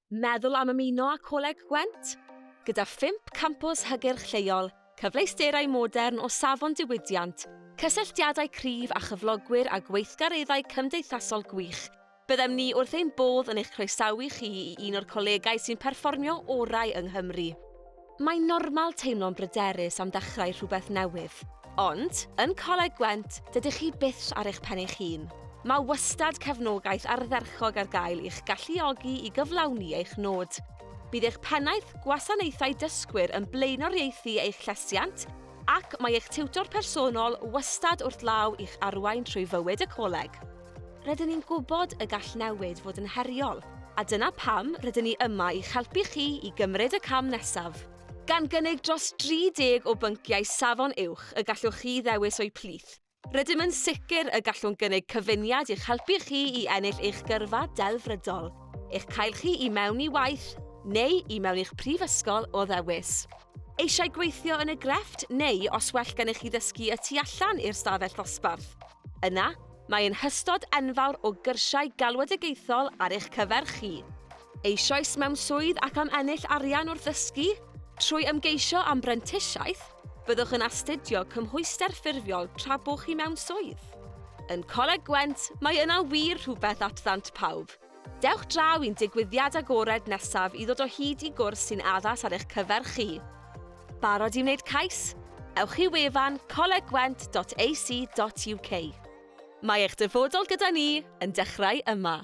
Meddwl am ymuno â Coleg Gwent, gyda 5 campws hygyrch lleol, cyfleusterau modern o safon diwydiant, cysylltiadau cryf a chyflogwyr a gweithgareddau cymdeithasol gwych. Byddem ni wrth ein bodd yn eich croesawu chi i un o'r colegau sy'n perfformio orau yng Nghymru. Mae'n normal teimlo'n bryderus am dechrau rhywbeth newydd, ond yn Coleg Gwent dydych chi byth ar eich pen eich hun. Mae wastad cefnogaeth ardderchog ar gael i'ch galluogi i gyflawni eich nod. Bydd eich pennaeth gwasanaethau dysgwyr yn blaenoriaethu eich llesiant ac mae eich tiwtor personol wastad wrth law i'ch arwain trwy fywyd y coleg. Rydyn ni'n gwybod y gall newid fod yn heriol, a dyna pam rydyn ni yma i'ch helpu chi i gymryd y cam nesaf. Gan gynnig dros 30 o bynciau safon uwch y gallwch chi ddewis o'i plith. Rydym yn sicr y gallwn gynnig cyfuniad i'ch helpu chi i ennill eich gyrfa delfrydol, eich cael chi i mewn i waith neu i mewn i'ch prifysgol o ddewis. Eisiau gweithio yn y grefft neu os well gennych chi ddysgu y tu allan i'r stafell ddosbarth? Yna, mae'n hystod enfawr o gyrsiau galwedigaethol ar eich cyfer chi. Eisoes mewn swydd ac am ennill arian wrth ddysgu? Trwy ymgeisio am brentisiaeth, byddwch yn astudio cymhwyster ffurfiol tra bo chi mewn swydd. Yn Coleg Gwent, mae yna wir rhywbeth at ddant pawb. Dewch draw i'n digwyddiad agored nesaf i ddod o hyd i gwrs sy'n addas ar eich cyfer chi. Barod i wneud cais? Ewch i wefan colegwent.ac.uk. Mae eich dyfodol gyda ni yn dechrau yma.